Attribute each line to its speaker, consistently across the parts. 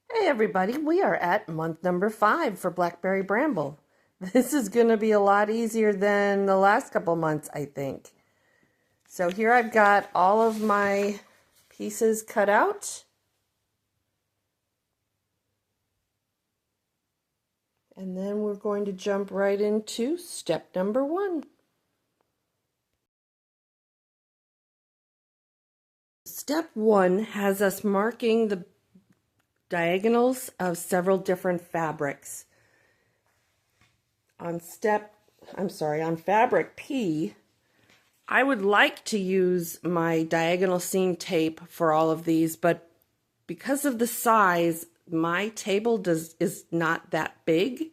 Speaker 1: Hey everybody, we are at month number 5 for Blackberry Bramble. This is going to be a lot easier than the last couple months, I think. So here I've got all of my pieces cut out. And then we're going to jump right into step number 1. Step 1 has us marking the diagonals of several different fabrics. On fabric P, I would like to use my diagonal seam tape for all of these, but because of the size, my table is not that big,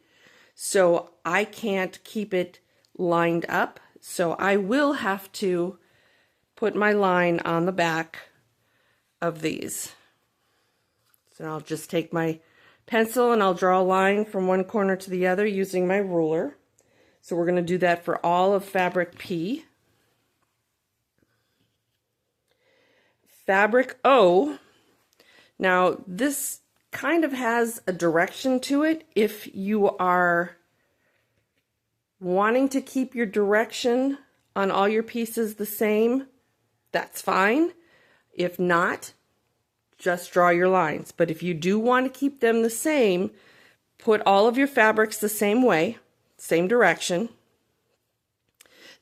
Speaker 1: so I can't keep it lined up. So I will have to put my line on the back of these. So I'll just take my pencil and I'll draw a line from one corner to the other using my ruler. So we're going to do that for all of fabric P. Fabric O, now this kind of has a direction to it. If you are wanting to keep your direction on all your pieces the same, that's fine. If not, just draw your lines. But if you do want to keep them the same, put all of your fabrics the same way, same direction.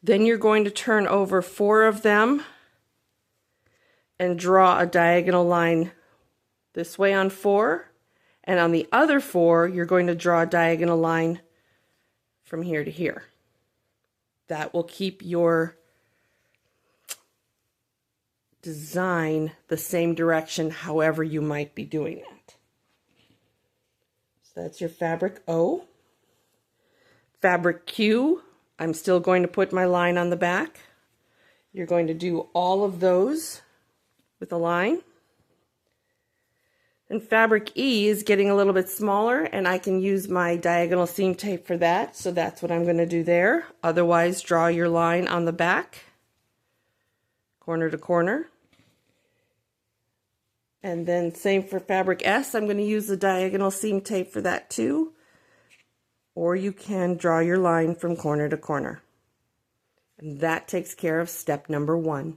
Speaker 1: Then you're going to turn over 4 of them and draw a diagonal line this way on 4, and on the other 4 you're going to draw a diagonal line from here to here. That will keep your design the same direction however you might be doing that. So that's your fabric O. Fabric Q, I'm still going to put my line on the back. You're going to do all of those with a line. And fabric E is getting a little bit smaller, and I can use my diagonal seam tape for that, so that's what I'm going to do there. Otherwise, draw your line on the back, corner to corner. And then same for fabric S, I'm going to use the diagonal seam tape for that too. Or you can draw your line from corner to corner. And that takes care of step number 1.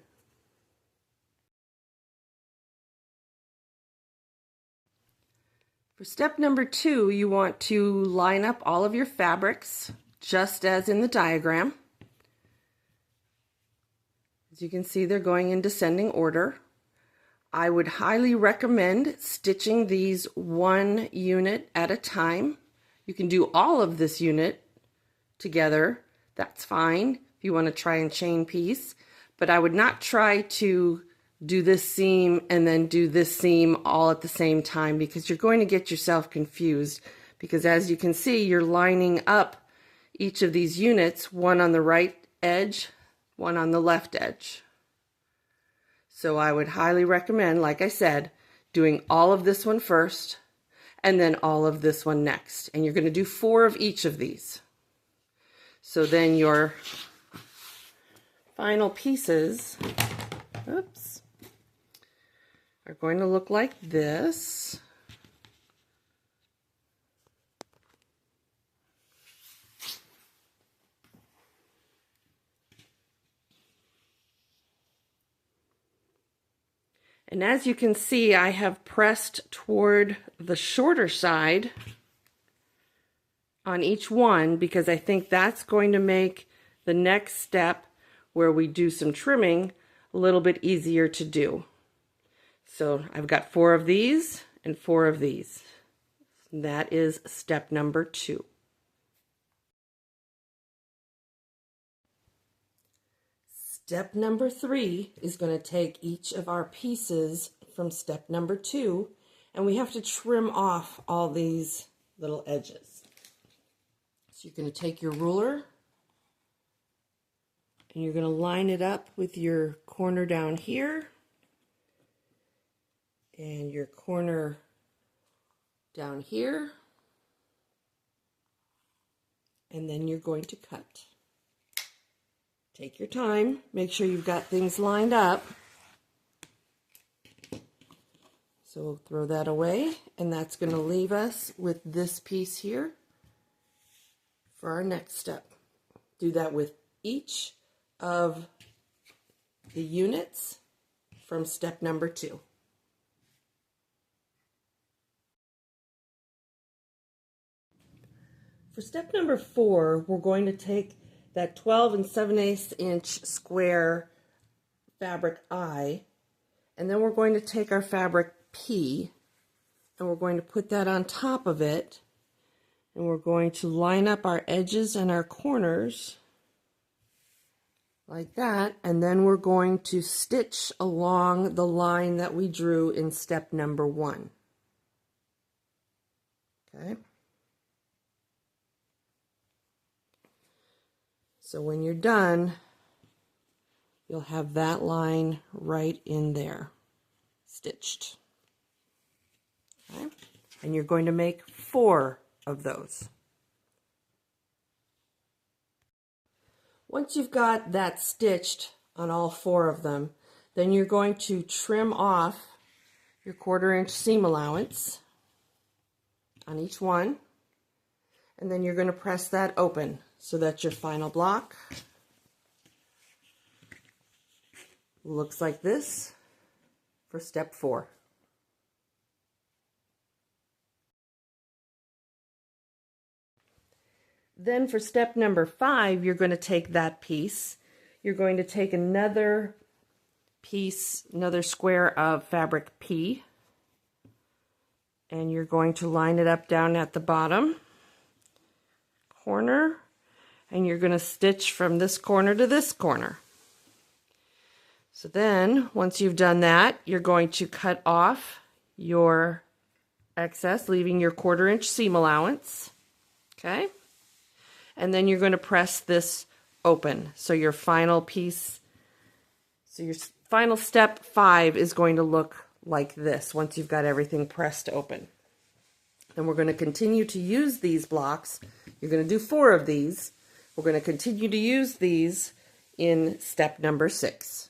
Speaker 1: For step number 2, you want to line up all of your fabrics, just as in the diagram. As you can see, they're going in descending order. I would highly recommend stitching these one unit at a time. You can do all of this unit together, that's fine if you want to try and chain piece, but I would not try to do this seam and then do this seam all at the same time, because you're going to get yourself confused, because as you can see, you're lining up each of these units, one on the right edge, one on the left edge. So I would highly recommend, like I said, doing all of this one first and then all of this one next. And you're going to do 4 of each of these. So then your final pieces, oops, are going to look like this. And as you can see, I have pressed toward the shorter side on each one, because I think that's going to make the next step where we do some trimming a little bit easier to do. So I've got 4 of these and 4 of these. That is step number 2. Step number 3 is going to take each of our pieces from step number 2, and we have to trim off all these little edges. So you're going to take your ruler and you're going to line it up with your corner down here and your corner down here, and then you're going to cut. Take your time, make sure you've got things lined up. So we'll throw that away, and that's going to leave us with this piece here for our next step. Do that with each of the units from step number 2. For step number 4, we're going to take that 12 7/8 inch square fabric I, and then we're going to take our fabric P, and we're going to put that on top of it, and we're going to line up our edges and our corners like that, and then we're going to stitch along the line that we drew in step number 1. Okay. So when you're done, you'll have that line right in there, stitched. Okay. And you're going to make 4 of those. Once you've got that stitched on all 4 of them, then you're going to trim off your 1/4 inch seam allowance on each one, and then you're going to press that open. So that's your final block. Looks like this for step 4. Then for step number 5, you're going to take that piece. You're going to take another piece, another square of fabric P, and you're going to line it up down at the bottom corner, and you're going to stitch from this corner to this corner. So then, once you've done that, you're going to cut off your excess, leaving your 1/4 inch seam allowance. Okay? And then you're going to press this open. So your final piece, so your final step 5 is going to look like this once you've got everything pressed open. And we're going to continue to use these blocks. You're going to do 4 of these. We're going to continue to use these in step number 6.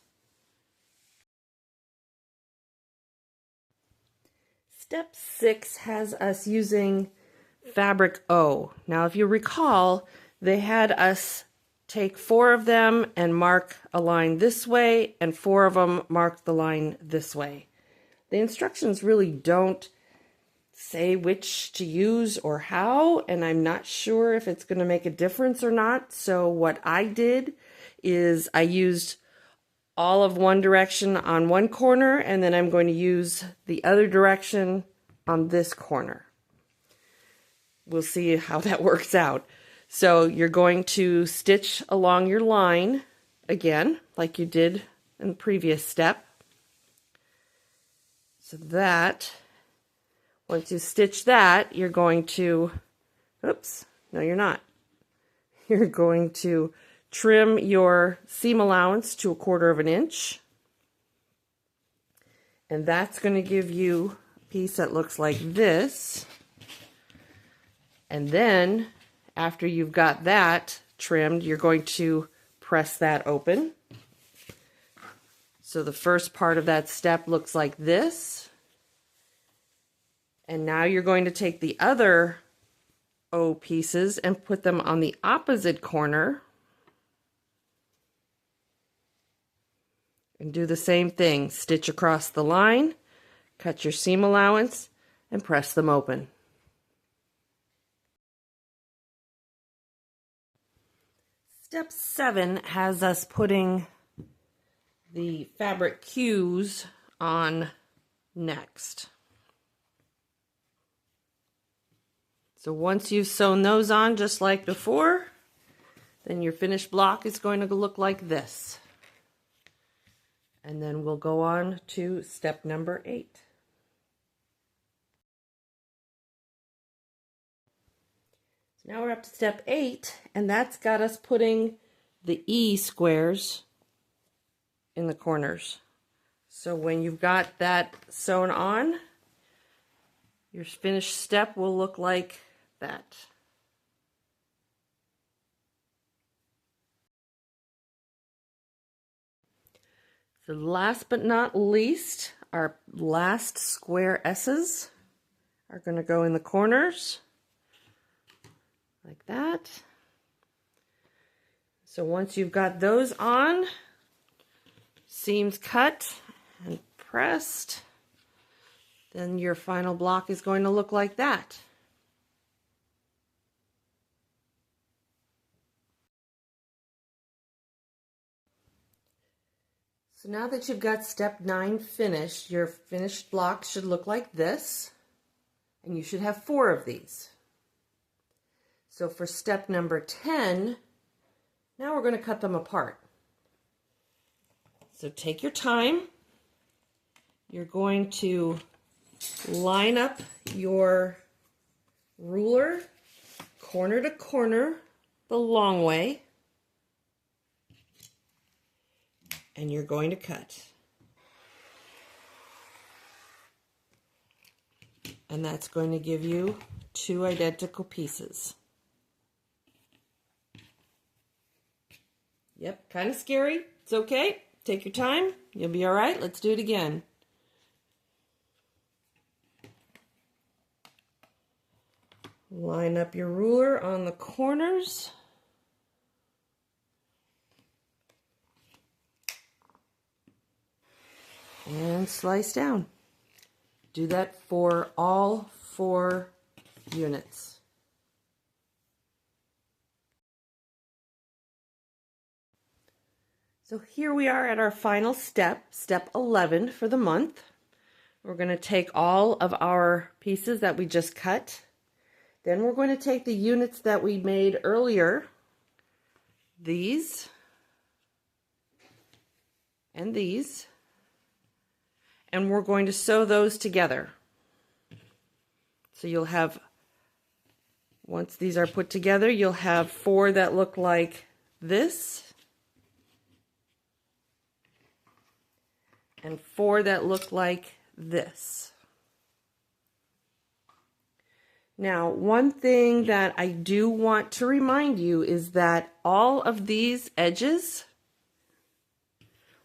Speaker 1: Step 6 has us using fabric O. Now, if you recall, they had us take 4 of them and mark a line this way, and 4 of them mark the line this way. The instructions really don't say which to use or how, and I'm not sure if it's going to make a difference or not. So what I did is I used all of one direction on one corner, and then I'm going to use the other direction on this corner. We'll see how that works out. So you're going to stitch along your line again, like you did in the previous step. So that, once you stitch that, you're going to, oops, no you're not. You're going to trim your seam allowance to 1/4 inch. And that's going to give you a piece that looks like this. And then, after you've got that trimmed, you're going to press that open. So the first part of that step looks like this. And now you're going to take the other O pieces and put them on the opposite corner. And do the same thing. Stitch across the line, cut your seam allowance, and press them open. Step 7 has us putting the fabric cues on next. So once you've sewn those on just like before, then your finished block is going to look like this. And then we'll go on to step number 8. So now we're up to step 8, and that's got us putting the E squares in the corners. So when you've got that sewn on, your finished step will look like that. So last but not least, Our last square S's are going to go in the corners like that. So once you've got those on, seams cut and pressed, then your final block is going to look like that. So now that you've got step 9 finished, your finished block should look like this, and you should have 4 of these. So for step number 10, now we're going to cut them apart. So take your time. You're going to line up your ruler corner to corner the long way, and you're going to cut. And that's going to give you 2 identical pieces. Yep, kind of scary. It's okay. Take your time. You'll be all right. Let's do it again. Line up your ruler on the corners. And slice down. Do that for all 4 units. So here we are at our final step, step 11 for the month. We're going to take all of our pieces that we just cut. Then we're going to take the units that we made earlier, these and these, and we're going to sew those together. So you'll have, once these are put together, you'll have 4 that look like this, and 4 that look like this. Now, one thing that I do want to remind you is that all of these edges,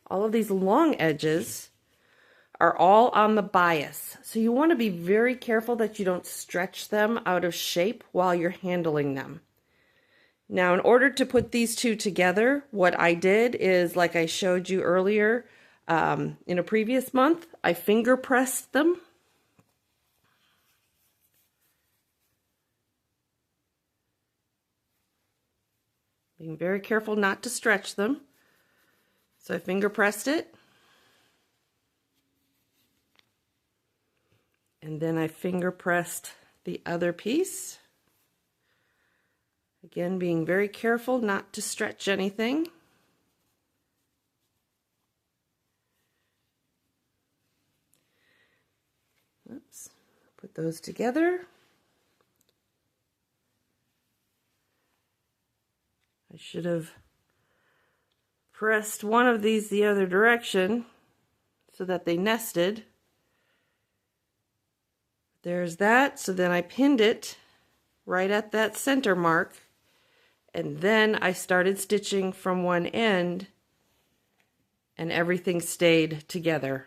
Speaker 1: all of these long edges, are all on the bias. So you want to be very careful that you don't stretch them out of shape while you're handling them. Now, in order to put these 2 together, what I did is, like I showed you earlier, in a previous month, I finger pressed them. Being very careful not to stretch them. So I finger pressed it. And then I finger pressed the other piece. Again, being very careful not to stretch anything. Oops, put those together. I should have pressed one of these the other direction so that they nested. There's that. So then I pinned it right at that center mark, and then I started stitching from one end, and everything stayed together.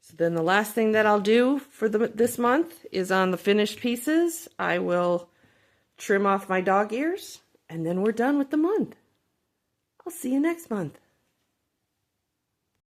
Speaker 1: So then the last thing that I'll do for this month is on the finished pieces, I will trim off my dog ears, and then we're done with the month. I'll see you next month.